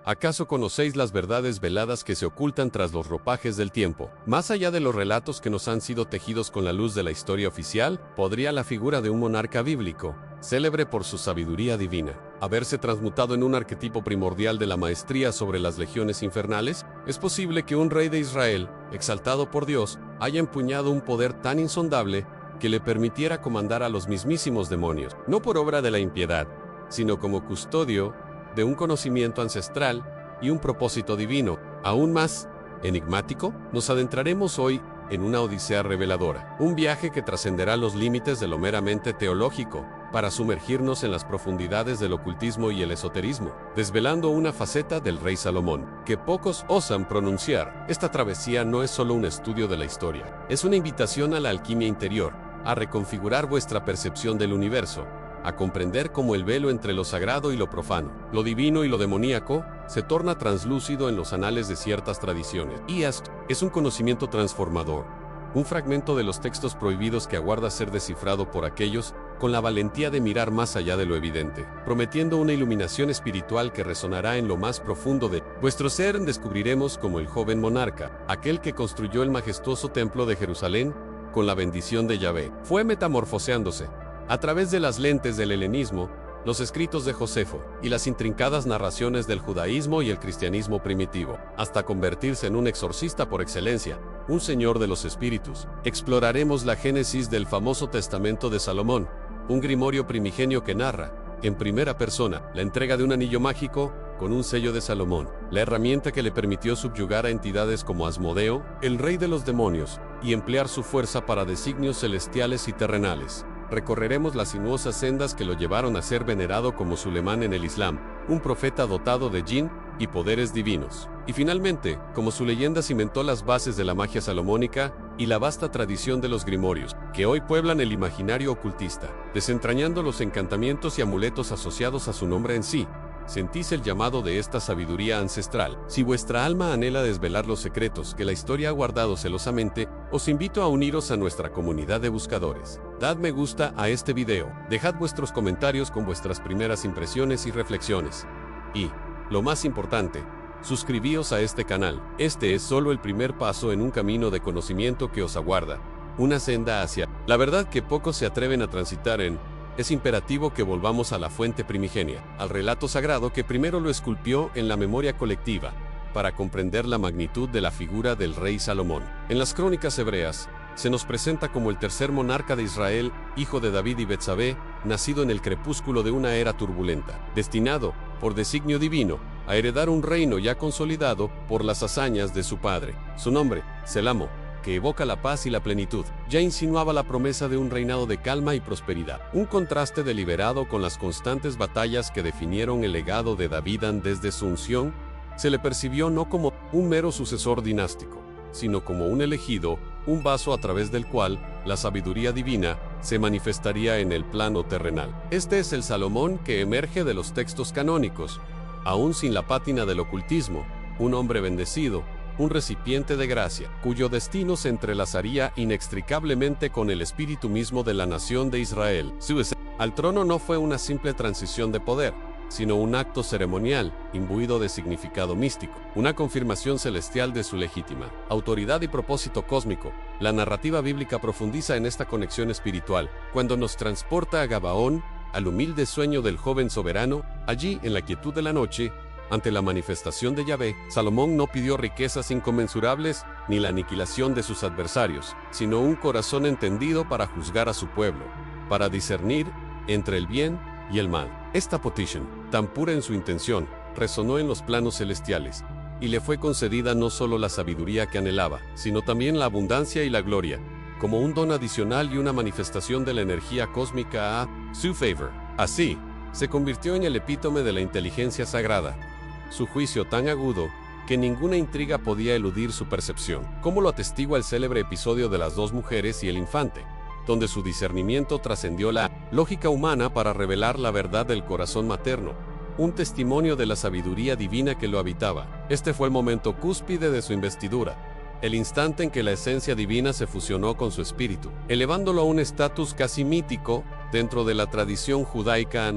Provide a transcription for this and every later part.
¿Acaso conocéis las verdades veladas que se ocultan tras los ropajes del tiempo? Más allá de los relatos que nos han sido tejidos con la luz de la historia oficial, podría la figura de un monarca bíblico, célebre por su sabiduría divina, haberse transmutado en un arquetipo primordial de la maestría sobre las legiones infernales. Es posible que un rey de Israel, exaltado por Dios, haya empuñado un poder tan insondable que le permitiera comandar a los mismísimos demonios, no por obra de la impiedad, sino como custodio de un conocimiento ancestral y un propósito divino. Aún más enigmático, nos adentraremos hoy en una odisea reveladora, un viaje que trascenderá los límites de lo meramente teológico, para sumergirnos en las profundidades del ocultismo y el esoterismo, desvelando una faceta del rey Salomón, que pocos osan pronunciar. Esta travesía no es solo un estudio de la historia, es una invitación a la alquimia interior, a reconfigurar vuestra percepción del universo, a comprender cómo el velo entre lo sagrado y lo profano, lo divino y lo demoníaco, se torna translúcido en los anales de ciertas tradiciones. Y esto es un conocimiento transformador, un fragmento de los textos prohibidos que aguarda ser descifrado por aquellos con la valentía de mirar más allá de lo evidente, prometiendo una iluminación espiritual que resonará en lo más profundo de vuestro ser. Descubriremos cómo el joven monarca, aquel que construyó el majestuoso templo de Jerusalén con la bendición de Yahvé, fue metamorfoseándose a través de las lentes del helenismo, los escritos de Josefo y las intrincadas narraciones del judaísmo y el cristianismo primitivo, hasta convertirse en un exorcista por excelencia, un señor de los espíritus. Exploraremos la génesis del famoso Testamento de Salomón, un grimorio primigenio que narra, en primera persona, la entrega de un anillo mágico con un sello de Salomón, la herramienta que le permitió subyugar a entidades como Asmodeo, el rey de los demonios, y emplear su fuerza para designios celestiales y terrenales. Recorreremos las sinuosas sendas que lo llevaron a ser venerado como Sulemán en el Islam, un profeta dotado de jinn y poderes divinos. Y finalmente, como su leyenda cimentó las bases de la magia salomónica y la vasta tradición de los grimorios, que hoy pueblan el imaginario ocultista, desentrañando los encantamientos y amuletos asociados a su nombre en sí. ¿Sentís el llamado de esta sabiduría ancestral? Si vuestra alma anhela desvelar los secretos que la historia ha guardado celosamente, os invito a uniros a nuestra comunidad de buscadores. Dad me gusta a este video, dejad vuestros comentarios con vuestras primeras impresiones y reflexiones. Y, lo más importante, suscribíos a este canal. Este es solo el primer paso en un camino de conocimiento que os aguarda, una senda hacia la verdad que pocos se atreven a transitar en. Es imperativo que volvamos a la fuente primigenia, al relato sagrado que primero lo esculpió en la memoria colectiva, para comprender la magnitud de la figura del rey Salomón. En las crónicas hebreas, se nos presenta como el tercer monarca de Israel, hijo de David y Betsabé, nacido en el crepúsculo de una era turbulenta, destinado, por designio divino, a heredar un reino ya consolidado por las hazañas de su padre. Su nombre, Selamo, que evoca la paz y la plenitud, ya insinuaba la promesa de un reinado de calma y prosperidad. Un contraste deliberado con las constantes batallas que definieron el legado de David desde su unción. Se le percibió no como un mero sucesor dinástico, sino como un elegido, un vaso a través del cual la sabiduría divina se manifestaría en el plano terrenal. Este es el Salomón que emerge de los textos canónicos, aún sin la pátina del ocultismo, un hombre bendecido, un recipiente de gracia, cuyo destino se entrelazaría inextricablemente con el espíritu mismo de la nación de Israel. Su ascensión al trono no fue una simple transición de poder, sino un acto ceremonial, imbuido de significado místico, una confirmación celestial de su legítima autoridad y propósito cósmico. La narrativa bíblica profundiza en esta conexión espiritual, cuando nos transporta a Gabaón, al humilde sueño del joven soberano. Allí, en la quietud de la noche, ante la manifestación de Yahvé, Salomón no pidió riquezas inconmensurables ni la aniquilación de sus adversarios, sino un corazón entendido para juzgar a su pueblo, para discernir entre el bien y el mal. Esta petición, tan pura en su intención, resonó en los planos celestiales, y le fue concedida no solo la sabiduría que anhelaba, sino también la abundancia y la gloria, como un don adicional y una manifestación de la energía cósmica a su favor. Así, se convirtió en el epítome de la inteligencia sagrada. Su juicio tan agudo, que ninguna intriga podía eludir su percepción, como lo atestigua el célebre episodio de las dos mujeres y el infante, donde su discernimiento trascendió la lógica humana para revelar la verdad del corazón materno, un testimonio de la sabiduría divina que lo habitaba. Este fue el momento cúspide de su investidura, el instante en que la esencia divina se fusionó con su espíritu, elevándolo a un estatus casi mítico dentro de la tradición judaica.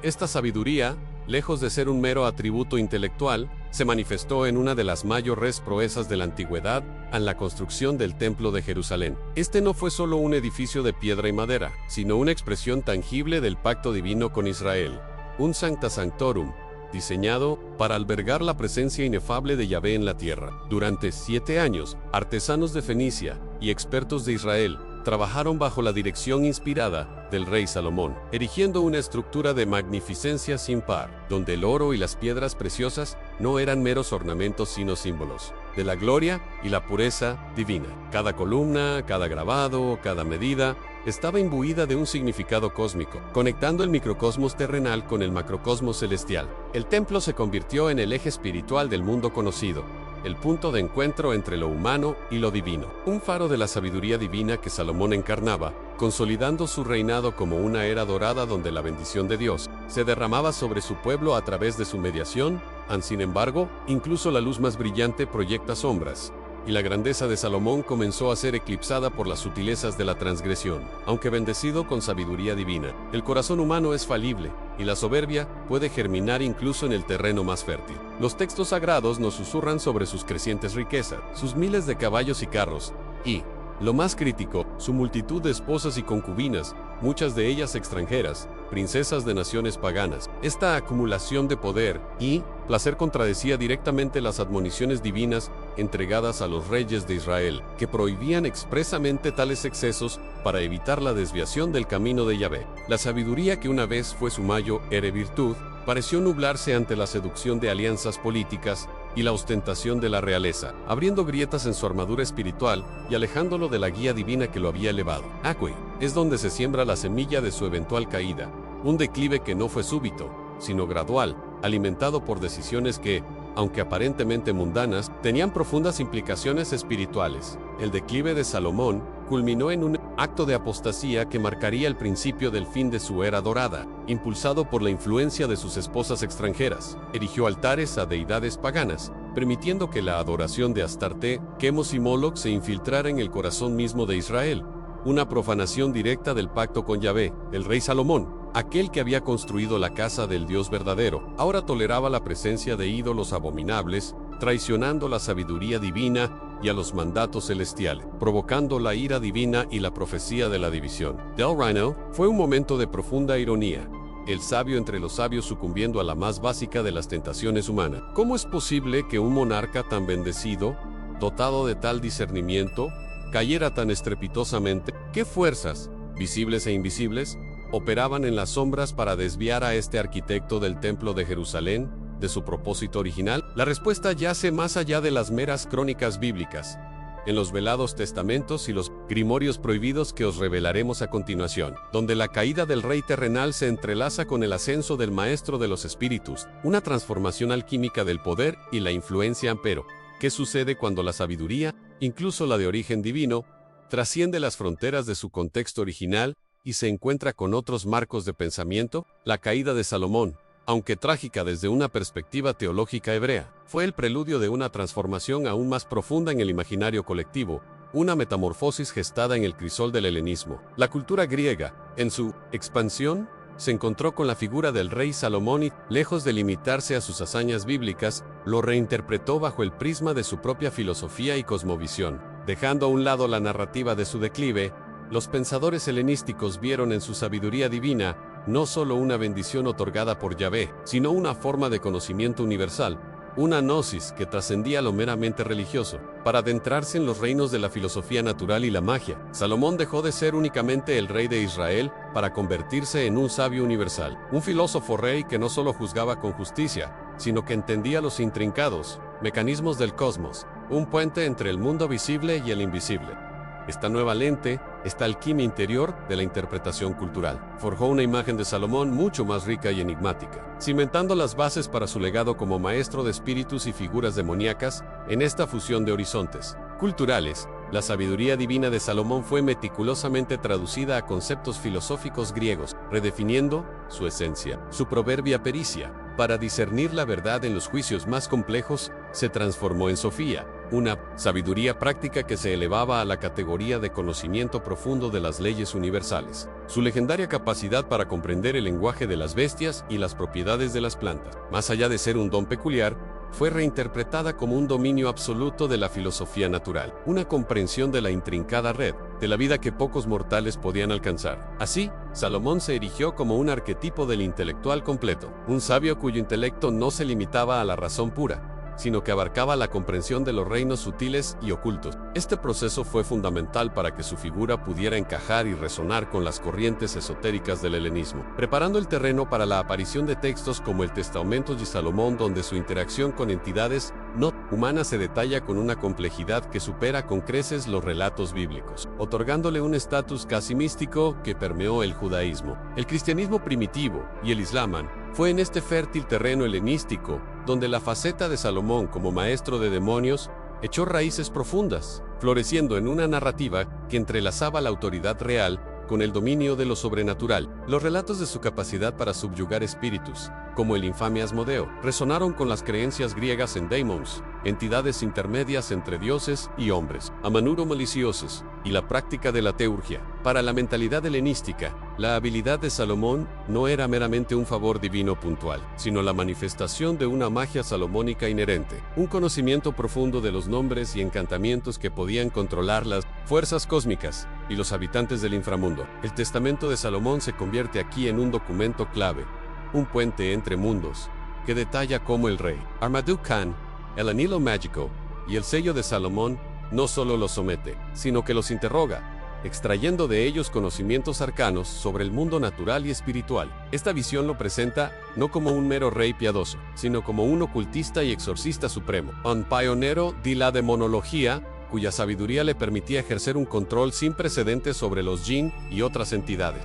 Esta sabiduría, lejos de ser un mero atributo intelectual, se manifestó en una de las mayores proezas de la antigüedad, en la construcción del Templo de Jerusalén. Este no fue solo un edificio de piedra y madera, sino una expresión tangible del pacto divino con Israel, un Sancta Sanctorum, diseñado para albergar la presencia inefable de Yahvé en la tierra. Durante 7 años, artesanos de Fenicia y expertos de Israel trabajaron bajo la dirección inspirada del rey Salomón, erigiendo una estructura de magnificencia sin par, donde el oro y las piedras preciosas no eran meros ornamentos sino símbolos de la gloria y la pureza divina. Cada columna, cada grabado, cada medida estaba imbuida de un significado cósmico, conectando el microcosmos terrenal con el macrocosmos celestial. El templo se convirtió en el eje espiritual del mundo conocido, el punto de encuentro entre lo humano y lo divino, un faro de la sabiduría divina que Salomón encarnaba, consolidando su reinado como una era dorada donde la bendición de Dios se derramaba sobre su pueblo a través de su mediación. Sin embargo, incluso la luz más brillante proyecta sombras, y la grandeza de Salomón comenzó a ser eclipsada por las sutilezas de la transgresión. Aunque bendecido con sabiduría divina, el corazón humano es falible, y la soberbia puede germinar incluso en el terreno más fértil. Los textos sagrados nos susurran sobre sus crecientes riquezas, sus miles de caballos y carros, y, lo más crítico, su multitud de esposas y concubinas, muchas de ellas extranjeras, princesas de naciones paganas. Esta acumulación de poder y placer contradecía directamente las admoniciones divinas entregadas a los reyes de Israel, que prohibían expresamente tales excesos para evitar la desviación del camino de Yahvé. La sabiduría que una vez fue su mayo era virtud, pareció nublarse ante la seducción de alianzas políticas y la ostentación de la realeza, abriendo grietas en su armadura espiritual y alejándolo de la guía divina que lo había elevado. Aquí es donde se siembra la semilla de su eventual caída, un declive que no fue súbito, sino gradual, alimentado por decisiones que, aunque aparentemente mundanas, tenían profundas implicaciones espirituales. El declive de Salomón culminó en un acto de apostasía que marcaría el principio del fin de su era dorada. Impulsado por la influencia de sus esposas extranjeras, erigió altares a deidades paganas, permitiendo que la adoración de Astarte, Quemos y Moloch se infiltrara en el corazón mismo de Israel, una profanación directa del pacto con Yahvé. El rey Salomón, aquel que había construido la casa del Dios verdadero, ahora toleraba la presencia de ídolos abominables, traicionando la sabiduría divina y a los mandatos celestiales, provocando la ira divina y la profecía de la división. Del Rhino fue un momento de profunda ironía, el sabio entre los sabios sucumbiendo a la más básica de las tentaciones humanas. ¿Cómo es posible que un monarca tan bendecido, dotado de tal discernimiento, cayera tan estrepitosamente? ¿Qué fuerzas, visibles e invisibles, operaban en las sombras para desviar a este arquitecto del Templo de Jerusalén de su propósito original? La respuesta yace más allá de las meras crónicas bíblicas, en los velados testamentos y los grimorios prohibidos que os revelaremos a continuación, donde la caída del rey terrenal se entrelaza con el ascenso del maestro de los espíritus, una transformación alquímica del poder y la influencia ampero. ¿Qué sucede cuando la sabiduría, incluso la de origen divino, trasciende las fronteras de su contexto original y se encuentra con otros marcos de pensamiento? La caída de Salomón, aunque trágica desde una perspectiva teológica hebrea, fue el preludio de una transformación aún más profunda en el imaginario colectivo, una metamorfosis gestada en el crisol del helenismo. La cultura griega, en su expansión, se encontró con la figura del rey Salomón y, lejos de limitarse a sus hazañas bíblicas, lo reinterpretó bajo el prisma de su propia filosofía y cosmovisión. Dejando a un lado la narrativa de su declive, los pensadores helenísticos vieron en su sabiduría divina no solo una bendición otorgada por Yahvé, sino una forma de conocimiento universal, una gnosis que trascendía lo meramente religioso. Para adentrarse en los reinos de la filosofía natural y la magia, Salomón dejó de ser únicamente el rey de Israel para convertirse en un sabio universal, un filósofo rey que no solo juzgaba con justicia, sino que entendía los intrincados mecanismos del cosmos, un puente entre el mundo visible y el invisible. Esta nueva lente, esta alquimia interior de la interpretación cultural, forjó una imagen de Salomón mucho más rica y enigmática, cimentando las bases para su legado como maestro de espíritus y figuras demoníacas. En esta fusión de horizontes culturales, la sabiduría divina de Salomón fue meticulosamente traducida a conceptos filosóficos griegos, redefiniendo su esencia. Su proverbia pericia, para discernir la verdad en los juicios más complejos, se transformó en Sofía, una sabiduría práctica que se elevaba a la categoría de conocimiento profundo de las leyes universales. Su legendaria capacidad para comprender el lenguaje de las bestias y las propiedades de las plantas, más allá de ser un don peculiar, fue reinterpretada como un dominio absoluto de la filosofía natural, una comprensión de la intrincada red de la vida que pocos mortales podían alcanzar. Así, Salomón se erigió como un arquetipo del intelectual completo, un sabio cuyo intelecto no se limitaba a la razón pura, sino que abarcaba la comprensión de los reinos sutiles y ocultos. Este proceso fue fundamental para que su figura pudiera encajar y resonar con las corrientes esotéricas del helenismo, preparando el terreno para la aparición de textos como el Testamento de Salomón, donde su interacción con entidades no humanas se detalla con una complejidad que supera con creces los relatos bíblicos, otorgándole un estatus casi místico que permeó el judaísmo, el cristianismo primitivo y el islam. Fue en este fértil terreno helenístico donde la faceta de Salomón como maestro de demonios echó raíces profundas, floreciendo en una narrativa que entrelazaba la autoridad real con el dominio de lo sobrenatural. Los relatos de su capacidad para subyugar espíritus, como el infame Asmodeo, resonaron con las creencias griegas en daemons, entidades intermedias entre dioses y hombres, a menudo maliciosos, y la práctica de la teurgia. Para la mentalidad helenística, la habilidad de Salomón no era meramente un favor divino puntual, sino la manifestación de una magia salomónica inherente, un conocimiento profundo de los nombres y encantamientos que podían controlar las fuerzas cósmicas y los habitantes del inframundo. El Testamento de Salomón se convierte aquí en un documento clave, un puente entre mundos, que detalla cómo el rey Marduk Khan, el anillo mágico y el sello de Salomón no solo los somete, sino que los interroga, extrayendo de ellos conocimientos arcanos sobre el mundo natural y espiritual. Esta visión lo presenta no como un mero rey piadoso, sino como un ocultista y exorcista supremo, un pionero de la demonología, cuya sabiduría le permitía ejercer un control sin precedentes sobre los jinn y otras entidades,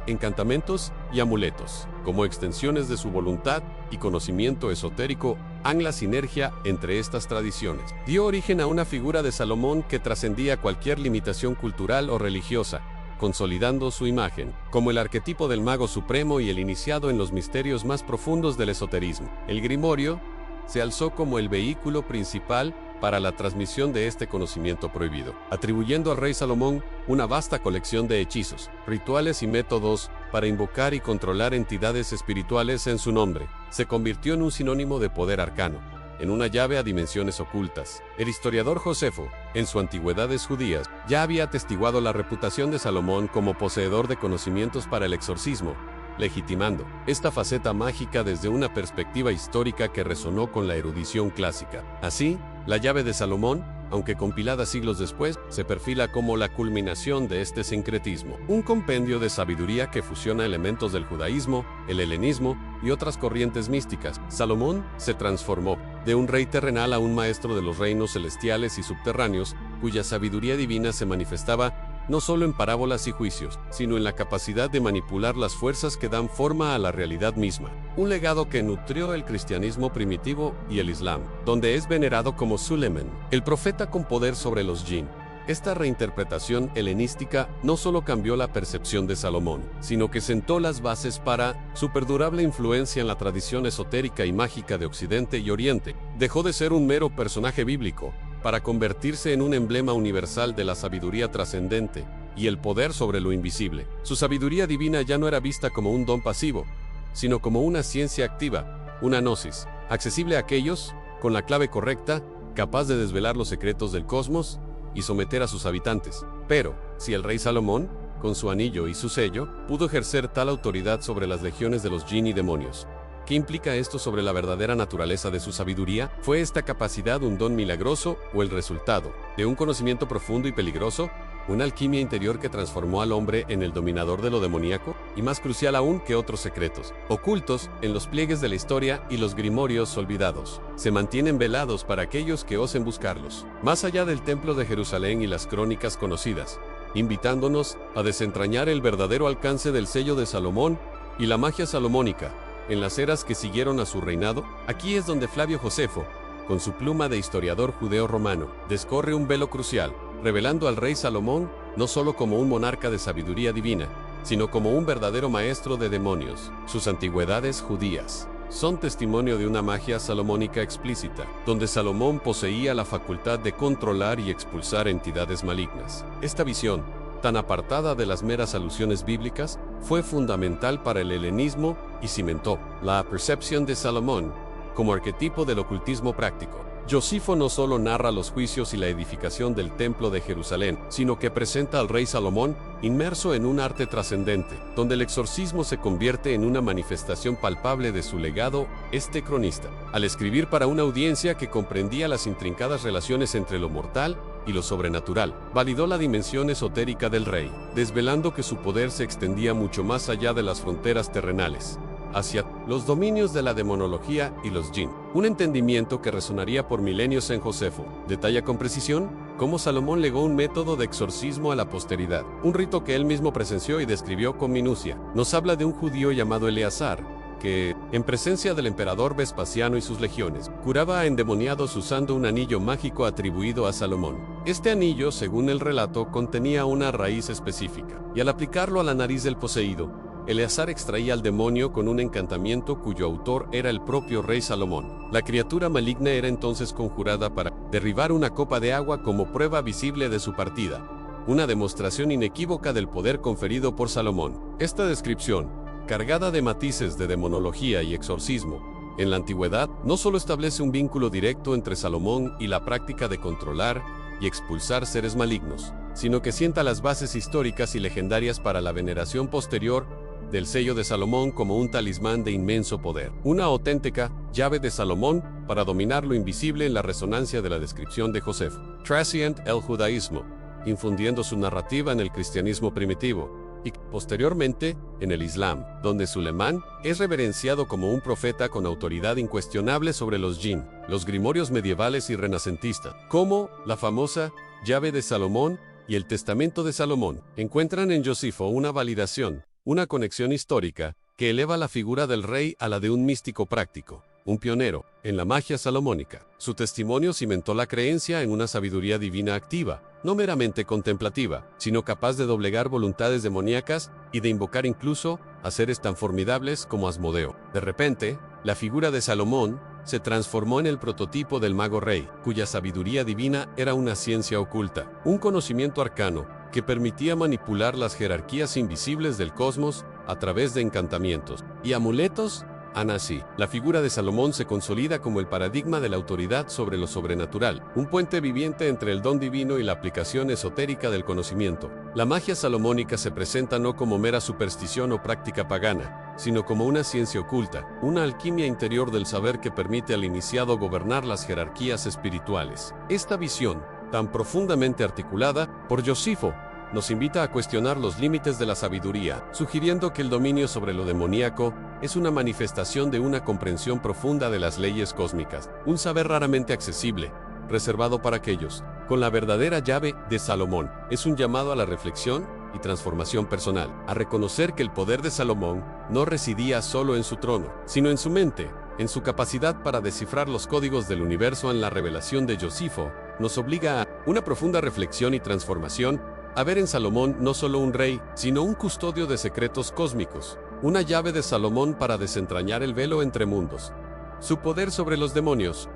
encantamientos y amuletos, como extensiones de su voluntad y conocimiento esotérico. La sinergia entre estas tradiciones dio origen a una figura de Salomón que trascendía cualquier limitación cultural o religiosa, consolidando su imagen como el arquetipo del mago supremo y el iniciado en los misterios más profundos del esoterismo. El grimorio se alzó como el vehículo principal para la transmisión de este conocimiento prohibido, atribuyendo al rey Salomón una vasta colección de hechizos, rituales y métodos para invocar y controlar entidades espirituales en su nombre. Se convirtió en un sinónimo de poder arcano, en una llave a dimensiones ocultas. El historiador Josefo, en sus Antigüedades judías, ya había atestiguado la reputación de Salomón como poseedor de conocimientos para el exorcismo, legitimando esta faceta mágica desde una perspectiva histórica que resonó con la erudición clásica. Así, la llave de Salomón, aunque compilada siglos después, se perfila como la culminación de este sincretismo, un compendio de sabiduría que fusiona elementos del judaísmo, el helenismo y otras corrientes místicas. Salomón se transformó de un rey terrenal a un maestro de los reinos celestiales y subterráneos, cuya sabiduría divina se manifestaba no solo en parábolas y juicios, sino en la capacidad de manipular las fuerzas que dan forma a la realidad misma. Un legado que nutrió el cristianismo primitivo y el islam, donde es venerado como Suleiman, el profeta con poder sobre los jinn. Esta reinterpretación helenística no solo cambió la percepción de Salomón, sino que sentó las bases para su perdurable influencia en la tradición esotérica y mágica de Occidente y Oriente. Dejó de ser un mero personaje bíblico, para convertirse en un emblema universal de la sabiduría trascendente y el poder sobre lo invisible. Su sabiduría divina ya no era vista como un don pasivo, sino como una ciencia activa, una gnosis, accesible a aquellos, con la clave correcta, capaz de desvelar los secretos del cosmos y someter a sus habitantes. Pero, si el rey Salomón, con su anillo y su sello, pudo ejercer tal autoridad sobre las legiones de los jinn y demonios, ¿qué implica esto sobre la verdadera naturaleza de su sabiduría? ¿Fue esta capacidad un don milagroso o el resultado de un conocimiento profundo y peligroso? ¿Una alquimia interior que transformó al hombre en el dominador de lo demoníaco? Y más crucial aún que otros secretos, ocultos en los pliegues de la historia y los grimorios olvidados, se mantienen velados para aquellos que osen buscarlos, más allá del templo de Jerusalén y las crónicas conocidas, invitándonos a desentrañar el verdadero alcance del sello de Salomón y la magia salomónica. En las eras que siguieron a su reinado, aquí es donde Flavio Josefo, con su pluma de historiador judeo-romano, descorre un velo crucial, revelando al rey Salomón no solo como un monarca de sabiduría divina, sino como un verdadero maestro de demonios. Sus Antigüedades judías. son testimonio de una magia salomónica explícita, donde Salomón poseía la facultad de controlar y expulsar entidades malignas. Esta visión, tan apartada de las meras alusiones bíblicas, fue fundamental para el helenismo y cimentó la percepción de Salomón como arquetipo del ocultismo práctico. Josifo no solo narra los juicios y la edificación del Templo de Jerusalén, sino que presenta al rey Salomón inmerso en un arte trascendente, donde el exorcismo se convierte en una manifestación palpable de su legado. Este cronista, al escribir para una audiencia que comprendía las intrincadas relaciones entre lo mortal y lo sobrenatural, validó la dimensión esotérica del rey, desvelando que su poder se extendía mucho más allá de las fronteras terrenales, hacia los dominios de la demonología y los jinn. Un entendimiento que resonaría por milenios en Josefo. Detalla con precisión cómo Salomón legó un método de exorcismo a la posteridad, un rito que él mismo presenció y describió con minucia. Nos habla de un judío llamado Eleazar, que, en presencia del emperador Vespasiano y sus legiones, curaba a endemoniados usando un anillo mágico atribuido a Salomón. Este anillo, según el relato, contenía una raíz específica, y al aplicarlo a la nariz del poseído, Eleazar extraía al demonio con un encantamiento cuyo autor era el propio rey Salomón. La criatura maligna era entonces conjurada para derribar una copa de agua como prueba visible de su partida, una demostración inequívoca del poder conferido por Salomón. Esta descripción, cargada de matices de demonología y exorcismo, en la antigüedad no solo establece un vínculo directo entre Salomón y la práctica de controlar y expulsar seres malignos, sino que sienta las bases históricas y legendarias para la veneración posterior del sello de Salomón como un talismán de inmenso poder, una auténtica llave de Salomón para dominar lo invisible en la resonancia de la descripción de Josefo. Transient el judaísmo, infundiendo su narrativa en el cristianismo primitivo, y posteriormente en el Islam, donde Sulemán es reverenciado como un profeta con autoridad incuestionable sobre los jinn. Los grimorios medievales y renacentistas, como la famosa llave de Salomón y el testamento de Salomón, encuentran en Josifo una validación, una conexión histórica que eleva la figura del rey a la de un místico práctico, un pionero en la magia salomónica. Su testimonio cimentó la creencia en una sabiduría divina activa, no meramente contemplativa, sino capaz de doblegar voluntades demoníacas y de invocar incluso a seres tan formidables como Asmodeo. De repente, la figura de Salomón se transformó en el prototipo del mago rey, cuya sabiduría divina era una ciencia oculta, un conocimiento arcano que permitía manipular las jerarquías invisibles del cosmos a través de encantamientos y amuletos. Así, la figura de Salomón se consolida como el paradigma de la autoridad sobre lo sobrenatural, un puente viviente entre el don divino y la aplicación esotérica del conocimiento. La magia salomónica se presenta no como mera superstición o práctica pagana, sino como una ciencia oculta, una alquimia interior del saber que permite al iniciado gobernar las jerarquías espirituales. Esta visión, tan profundamente articulada por Josifo, nos invita a cuestionar los límites de la sabiduría, sugiriendo que el dominio sobre lo demoníaco es una manifestación de una comprensión profunda de las leyes cósmicas, un saber raramente accesible, reservado para aquellos con la verdadera llave de Salomón. Es un llamado a la reflexión y transformación personal, a reconocer que el poder de Salomón no residía solo en su trono, sino en su mente, en su capacidad para descifrar los códigos del universo. En la revelación de Josifo, nos obliga a una profunda reflexión y transformación, a ver en Salomón no solo un rey, sino un custodio de secretos cósmicos, una llave de Salomón para desentrañar el velo entre mundos. Su poder sobre los demonios,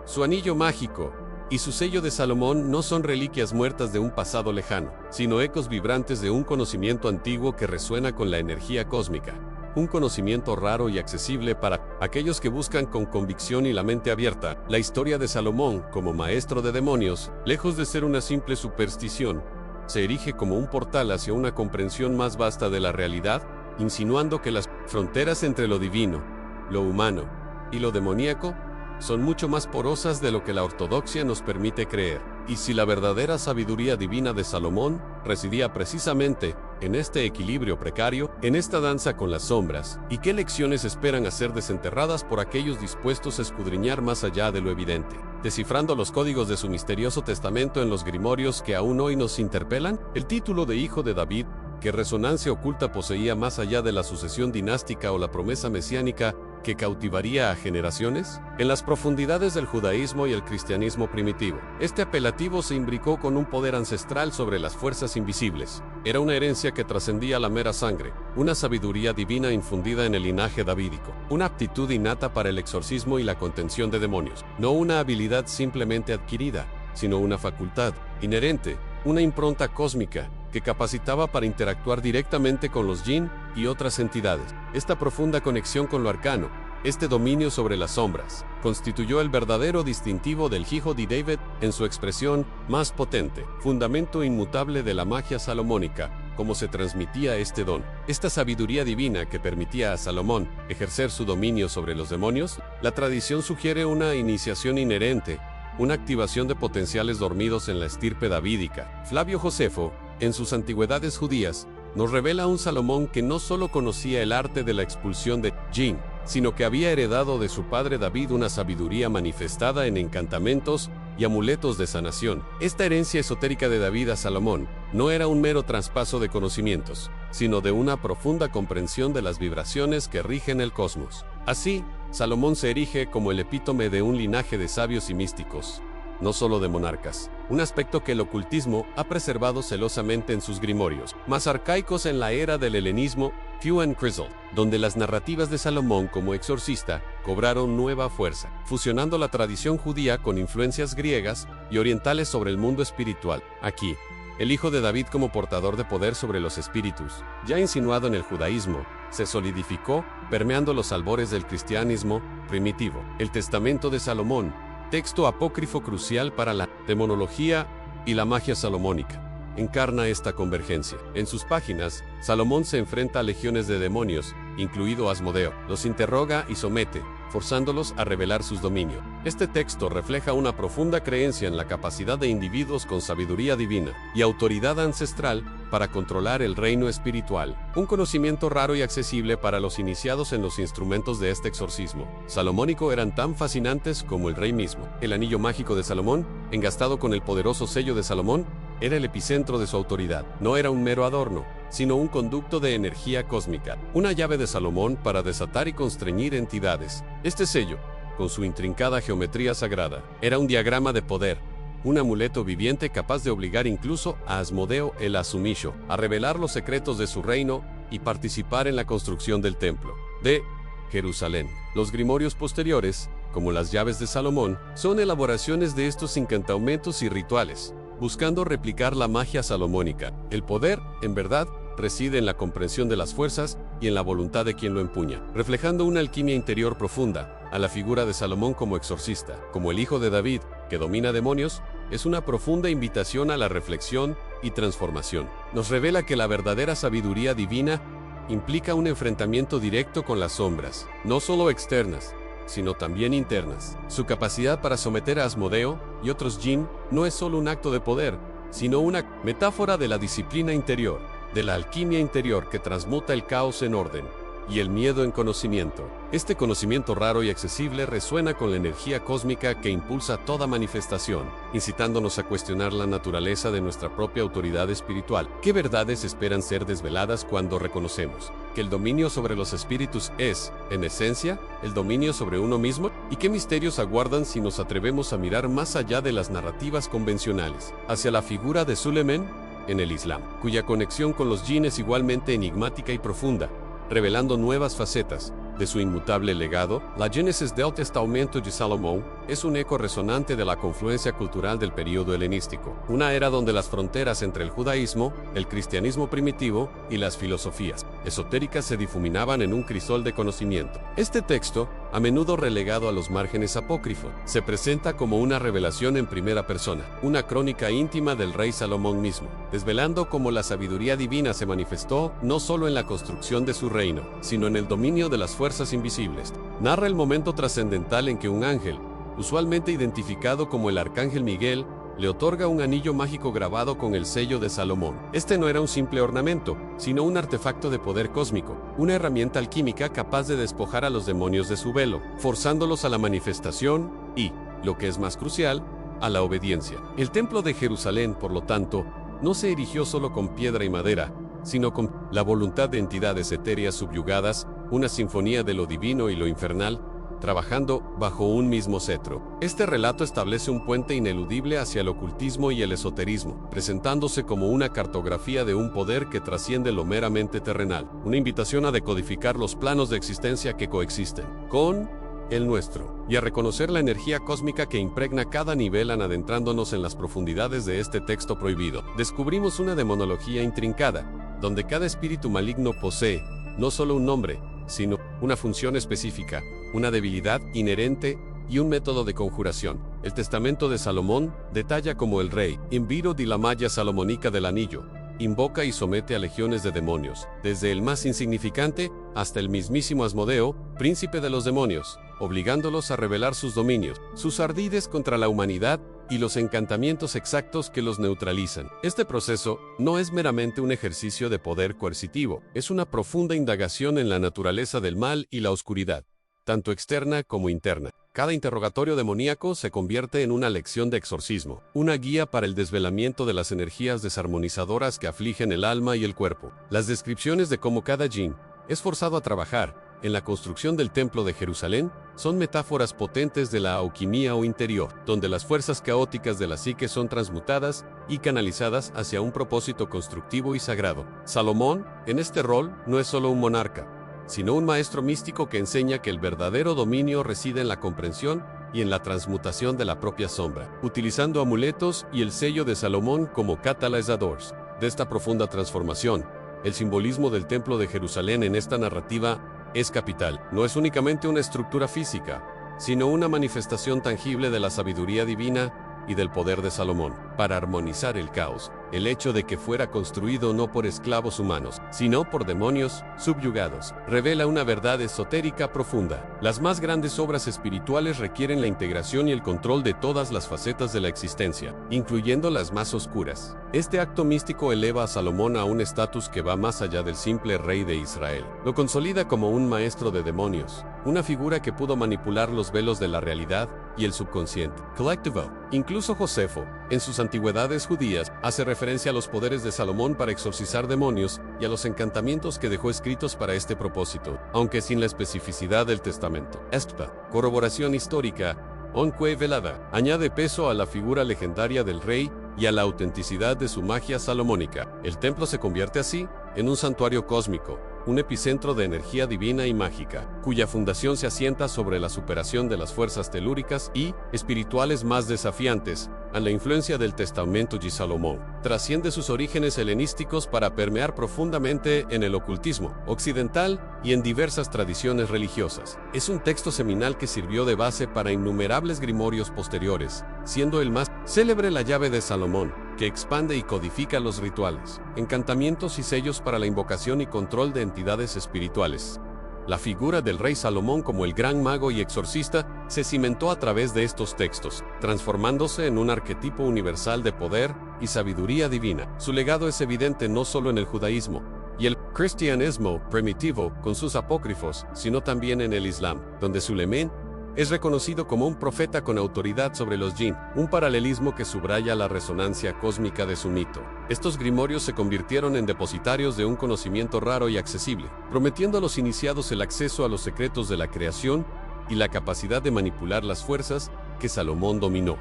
su anillo mágico y su sello de Salomón no son reliquias muertas de un pasado lejano, sino ecos vibrantes de un conocimiento antiguo que resuena con la energía cósmica. Un conocimiento raro y accesible para aquellos que buscan con convicción y la mente abierta. La historia de Salomón como maestro de demonios, lejos de ser una simple superstición, se erige como un portal hacia una comprensión más vasta de la realidad, insinuando que las fronteras entre lo divino, lo humano y lo demoníaco son mucho más porosas de lo que la ortodoxia nos permite creer. Y si la verdadera sabiduría divina de Salomón residía precisamente en este equilibrio precario, en esta danza con las sombras, ¿y qué lecciones esperan a ser desenterradas por aquellos dispuestos a escudriñar más allá de lo evidente, descifrando los códigos de su misterioso testamento en los grimorios que aún hoy nos interpelan? El título de hijo de David, ¿qué resonancia oculta poseía más allá de la sucesión dinástica o la promesa mesiánica que cautivaría a generaciones? En las profundidades del judaísmo y el cristianismo primitivo, este apelativo se imbricó con un poder ancestral sobre las fuerzas invisibles. Era una herencia que trascendía la mera sangre, una sabiduría divina infundida en el linaje davídico, una aptitud innata para el exorcismo y la contención de demonios, no una habilidad simplemente adquirida, sino una facultad inherente, una impronta cósmica que capacitaba para interactuar directamente con los jinn y otras entidades. Esta profunda conexión con lo arcano, este dominio sobre las sombras, constituyó el verdadero distintivo del Hijo de David en su expresión más potente, fundamento inmutable de la magia salomónica, como se transmitía este don. Esta sabiduría divina que permitía a Salomón ejercer su dominio sobre los demonios, la tradición sugiere una iniciación inherente, una activación de potenciales dormidos en la estirpe davídica. Flavio Josefo, en sus Antigüedades judías, nos revela un Salomón que no solo conocía el arte de la expulsión de jinn, sino que había heredado de su padre David una sabiduría manifestada en encantamentos y amuletos de sanación. Esta herencia esotérica de David a Salomón no era un mero traspaso de conocimientos, sino de una profunda comprensión de las vibraciones que rigen el cosmos. Así, Salomón se erige como el epítome de un linaje de sabios y místicos, no solo de monarcas, un aspecto que el ocultismo ha preservado celosamente en sus grimorios, más arcaicos en la era del helenismo, Q and Crizzle, donde las narrativas de Salomón como exorcista cobraron nueva fuerza, fusionando la tradición judía con influencias griegas y orientales sobre el mundo espiritual. Aquí, el hijo de David como portador de poder sobre los espíritus, ya insinuado en el judaísmo, se solidificó, permeando los albores del cristianismo primitivo. El Testamento de Salomón, texto apócrifo crucial para la demonología y la magia salomónica, encarna esta convergencia. En sus páginas, Salomón se enfrenta a legiones de demonios, incluido Asmodeo, los interroga y somete, forzándolos a revelar sus dominios. Este texto refleja una profunda creencia en la capacidad de individuos con sabiduría divina y autoridad ancestral para controlar el reino espiritual, un conocimiento raro y accesible para los iniciados en los instrumentos de este exorcismo salomónico eran tan fascinantes como el rey mismo. El anillo mágico de Salomón, engastado con el poderoso sello de Salomón, era el epicentro de su autoridad. No era un mero adorno, sino un conducto de energía cósmica, una llave de Salomón para desatar y constreñir entidades. Este sello, con su intrincada geometría sagrada, era un diagrama de poder, un amuleto viviente capaz de obligar incluso a Asmodeo el Asumisho a revelar los secretos de su reino y participar en la construcción del templo de Jerusalén. Los grimorios posteriores, como las llaves de Salomón, son elaboraciones de estos encantamentos y rituales, buscando replicar la magia salomónica. El poder, en verdad, reside en la comprensión de las fuerzas y en la voluntad de quien lo empuña, reflejando una alquimia interior profunda. A la figura de Salomón como exorcista, como el hijo de David, que domina demonios, es una profunda invitación a la reflexión y transformación. Nos revela que la verdadera sabiduría divina implica un enfrentamiento directo con las sombras, no solo externas, sino también internas. Su capacidad para someter a Asmodeo y otros jinn no es solo un acto de poder, sino una metáfora de la disciplina interior, de la alquimia interior que transmuta el caos en orden y el miedo en conocimiento. Este conocimiento raro y accesible resuena con la energía cósmica que impulsa toda manifestación, incitándonos a cuestionar la naturaleza de nuestra propia autoridad espiritual. ¿Qué verdades esperan ser desveladas cuando reconocemos que el dominio sobre los espíritus es, en esencia, el dominio sobre uno mismo? ¿Y qué misterios aguardan si nos atrevemos a mirar más allá de las narrativas convencionales, hacia la figura de Suleiman en el Islam, cuya conexión con los jinn es igualmente enigmática y profunda, revelando nuevas facetas de su inmutable legado? La génesis del Testamento de Salomón es un eco resonante de la confluencia cultural del período helenístico, una era donde las fronteras entre el judaísmo, el cristianismo primitivo y las filosofías esotéricas se difuminaban en un crisol de conocimiento. Este texto, a menudo relegado a los márgenes apócrifos, se presenta como una revelación en primera persona, una crónica íntima del rey Salomón mismo, desvelando cómo la sabiduría divina se manifestó no solo en la construcción de su reino, sino en el dominio de las fuerzas invisibles. Narra el momento trascendental en que un ángel, usualmente identificado como el arcángel Miguel, le otorga un anillo mágico grabado con el sello de Salomón. Este no era un simple ornamento, sino un artefacto de poder cósmico, una herramienta alquímica capaz de despojar a los demonios de su velo, forzándolos a la manifestación y, lo que es más crucial, a la obediencia. El templo de Jerusalén, por lo tanto, no se erigió solo con piedra y madera, sino con la voluntad de entidades etéreas subyugadas una sinfonía de lo divino y lo infernal, trabajando bajo un mismo cetro. Este relato establece un puente ineludible hacia el ocultismo y el esoterismo, presentándose como una cartografía de un poder que trasciende lo meramente terrenal, una invitación a decodificar los planos de existencia que coexisten con el nuestro, y a reconocer la energía cósmica que impregna cada nivel. Adentrándonos en las profundidades de este texto prohibido, descubrimos una demonología intrincada, donde cada espíritu maligno posee no solo un nombre, sino una función específica, una debilidad inherente y un método de conjuración. El Testamento de Salomón detalla cómo el rey, in viro di la malla salomónica del anillo, invoca y somete a legiones de demonios, desde el más insignificante hasta el mismísimo Asmodeo, príncipe de los demonios, obligándolos a revelar sus dominios, sus ardides contra la humanidad y los encantamientos exactos que los neutralizan. Este proceso no es meramente un ejercicio de poder coercitivo, es una profunda indagación en la naturaleza del mal y la oscuridad, tanto externa como interna. Cada interrogatorio demoníaco se convierte en una lección de exorcismo, una guía para el desvelamiento de las energías desarmonizadoras que afligen el alma y el cuerpo. Las descripciones de cómo cada jinn es forzado a trabajar en la construcción del Templo de Jerusalén son metáforas potentes de la alquimia o interior, donde las fuerzas caóticas de la psique son transmutadas y canalizadas hacia un propósito constructivo y sagrado. Salomón, en este rol, no es solo un monarca, sino un maestro místico que enseña que el verdadero dominio reside en la comprensión y en la transmutación de la propia sombra, utilizando amuletos y el sello de Salomón como catalizadores de esta profunda transformación. El simbolismo del Templo de Jerusalén en esta narrativa es capital. No es únicamente una estructura física, sino una manifestación tangible de la sabiduría divina y del poder de Salomón para armonizar el caos. El hecho de que fuera construido no por esclavos humanos, sino por demonios subyugados, revela una verdad esotérica profunda. Las más grandes obras espirituales requieren la integración y el control de todas las facetas de la existencia, incluyendo las más oscuras. Este acto místico eleva a Salomón a un estatus que va más allá del simple rey de Israel. Lo consolida como un maestro de demonios, una figura que pudo manipular los velos de la realidad y el subconsciente. Collectivo. Incluso Josefo, en sus antigüedades judías, hace referencia a los poderes de Salomón para exorcizar demonios y a los encantamientos que dejó escritos para este propósito, aunque sin la especificidad del testamento. Esta corroboración histórica, onque velada, añade peso a la figura legendaria del rey y a la autenticidad de su magia salomónica. El templo se convierte así en un santuario cósmico, un epicentro de energía divina y mágica, cuya fundación se asienta sobre la superación de las fuerzas telúricas y espirituales más desafiantes, a la influencia del Testamento de Salomón. Trasciende sus orígenes helenísticos para permear profundamente en el ocultismo occidental y en diversas tradiciones religiosas. Es un texto seminal que sirvió de base para innumerables grimorios posteriores, siendo el más célebre la llave de Salomón, que expande y codifica los rituales, encantamientos y sellos para la invocación y control de entidades espirituales. La figura del rey Salomón como el gran mago y exorcista se cimentó a través de estos textos, transformándose en un arquetipo universal de poder y sabiduría divina. Su legado es evidente no solo en el judaísmo y el cristianismo primitivo con sus apócrifos, sino también en el Islam, donde Suleimán es reconocido como un profeta con autoridad sobre los jinn, un paralelismo que subraya la resonancia cósmica de su mito. Estos grimorios se convirtieron en depositarios de un conocimiento raro y accesible, prometiendo a los iniciados el acceso a los secretos de la creación y la capacidad de manipular las fuerzas que Salomón dominó.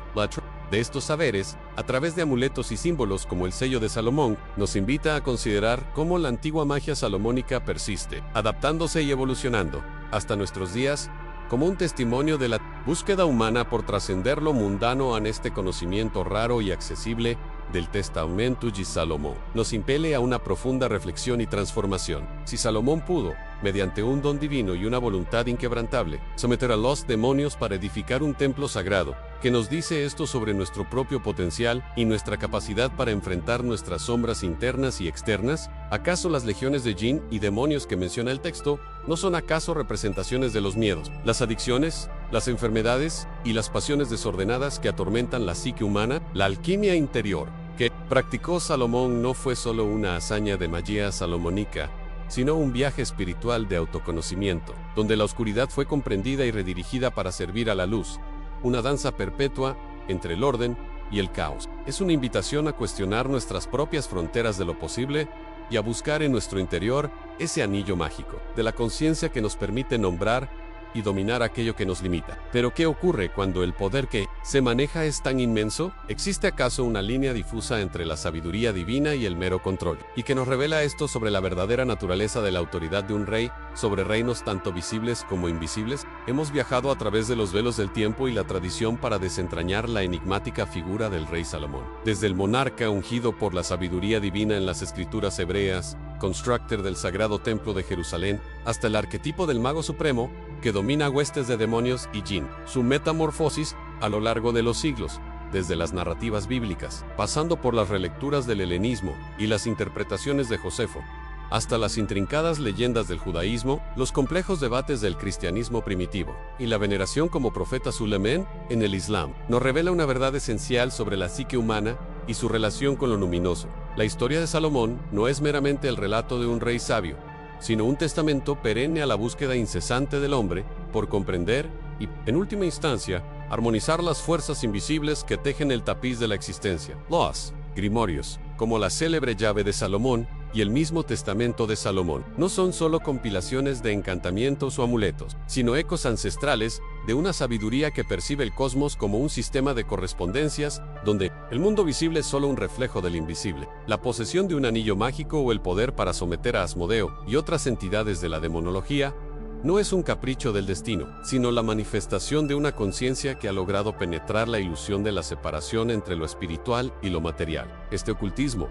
De estos saberes, a través de amuletos y símbolos como el sello de Salomón, nos invita a considerar cómo la antigua magia salomónica persiste, adaptándose y evolucionando, hasta nuestros días, como un testimonio de la búsqueda humana por trascender lo mundano en este conocimiento raro y accesible del Testamento de Salomón. Nos impele a una profunda reflexión y transformación. Si Salomón pudo, mediante un don divino y una voluntad inquebrantable, someter a los demonios para edificar un templo sagrado, ¿qué nos dice esto sobre nuestro propio potencial y nuestra capacidad para enfrentar nuestras sombras internas y externas? ¿Acaso las legiones de jinn y demonios que menciona el texto no son acaso representaciones de los miedos, las adicciones, las enfermedades y las pasiones desordenadas que atormentan la psique humana? La alquimia interior que practicó Salomón no fue solo una hazaña de magia salomónica, sino un viaje espiritual de autoconocimiento, donde la oscuridad fue comprendida y redirigida para servir a la luz, una danza perpetua entre el orden y el caos. Es una invitación a cuestionar nuestras propias fronteras de lo posible y a buscar en nuestro interior ese anillo mágico de la conciencia que nos permite nombrar y dominar aquello que nos limita. Pero ¿qué ocurre cuando el poder que se maneja es tan inmenso? ¿Existe acaso una línea difusa entre la sabiduría divina y el mero control? ¿Y que nos revela esto sobre la verdadera naturaleza de la autoridad de un rey sobre reinos tanto visibles como invisibles? Hemos viajado a través de los velos del tiempo y la tradición para desentrañar la enigmática figura del rey Salomón. Desde el monarca ungido por la sabiduría divina en las escrituras hebreas, constructor del sagrado templo de Jerusalén, hasta el arquetipo del mago supremo, que domina huestes de demonios y jinn. Su metamorfosis a lo largo de los siglos, desde las narrativas bíblicas, pasando por las relecturas del helenismo y las interpretaciones de Josefo, hasta las intrincadas leyendas del judaísmo, los complejos debates del cristianismo primitivo y la veneración como profeta Sulemán en el Islam, nos revela una verdad esencial sobre la psique humana y su relación con lo luminoso. La historia de Salomón no es meramente el relato de un rey sabio, sino un testamento perenne a la búsqueda incesante del hombre por comprender y, en última instancia, armonizar las fuerzas invisibles que tejen el tapiz de la existencia. Los grimorios, como la célebre llave de Salomón y el mismo testamento de Salomón, no son solo compilaciones de encantamientos o amuletos, sino ecos ancestrales de una sabiduría que percibe el cosmos como un sistema de correspondencias donde el mundo visible es solo un reflejo del invisible. La posesión de un anillo mágico o el poder para someter a Asmodeo y otras entidades de la demonología no es un capricho del destino, sino la manifestación de una conciencia que ha logrado penetrar la ilusión de la separación entre lo espiritual y lo material. Este ocultismo,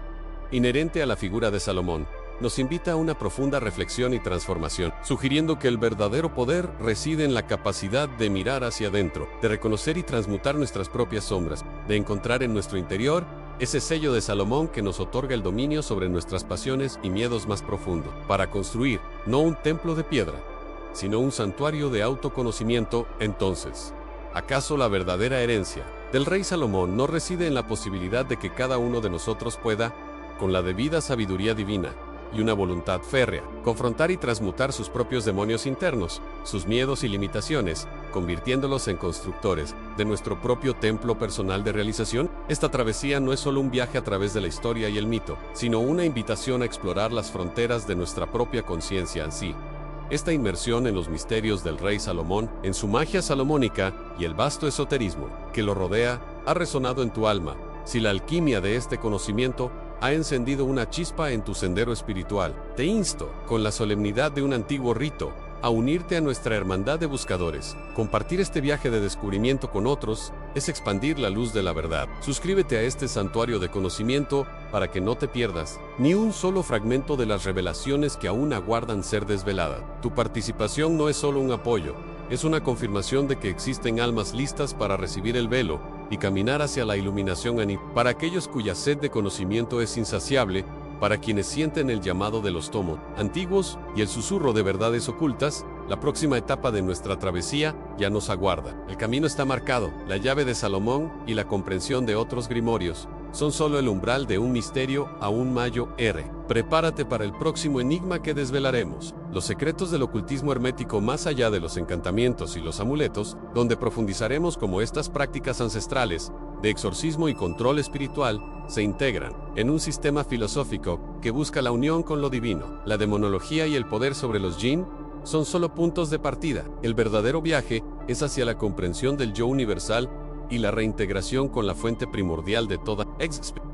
inherente a la figura de Salomón, nos invita a una profunda reflexión y transformación, sugiriendo que el verdadero poder reside en la capacidad de mirar hacia adentro, de reconocer y transmutar nuestras propias sombras, de encontrar en nuestro interior ese sello de Salomón que nos otorga el dominio sobre nuestras pasiones y miedos más profundos, para construir no un templo de piedra, sino un santuario de autoconocimiento. Entonces, ¿acaso la verdadera herencia del rey Salomón no reside en la posibilidad de que cada uno de nosotros pueda, con la debida sabiduría divina y una voluntad férrea, confrontar y transmutar sus propios demonios internos, sus miedos y limitaciones, convirtiéndolos en constructores de nuestro propio templo personal de realización? Esta travesía no es solo un viaje a través de la historia y el mito, sino una invitación a explorar las fronteras de nuestra propia conciencia en sí. Esta inmersión en los misterios del rey Salomón, en su magia salomónica y el vasto esoterismo que lo rodea, ha resonado en tu alma. Si la alquimia de este conocimiento ha encendido una chispa en tu sendero espiritual, te insto, con la solemnidad de un antiguo rito, a unirte a nuestra hermandad de buscadores. Compartir este viaje de descubrimiento con otros es expandir la luz de la verdad. Suscríbete a este santuario de conocimiento para que no te pierdas ni un solo fragmento de las revelaciones que aún aguardan ser desveladas. Tu participación no es solo un apoyo, es una confirmación de que existen almas listas para recibir el velo y caminar hacia la iluminación para aquellos cuya sed de conocimiento es insaciable, para quienes sienten el llamado de los tomos antiguos y el susurro de verdades ocultas. La próxima etapa de nuestra travesía ya nos aguarda. El camino está marcado, la llave de Salomón y la comprensión de otros grimorios son solo el umbral de un misterio aún mayor. Prepárate para el próximo enigma que desvelaremos, los secretos del ocultismo hermético más allá de los encantamientos y los amuletos, donde profundizaremos cómo estas prácticas ancestrales de exorcismo y control espiritual se integran en un sistema filosófico que busca la unión con lo divino. La demonología y el poder sobre los jinn son solo puntos de partida. El verdadero viaje es hacia la comprensión del yo universal y la reintegración con la fuente primordial de toda existencia.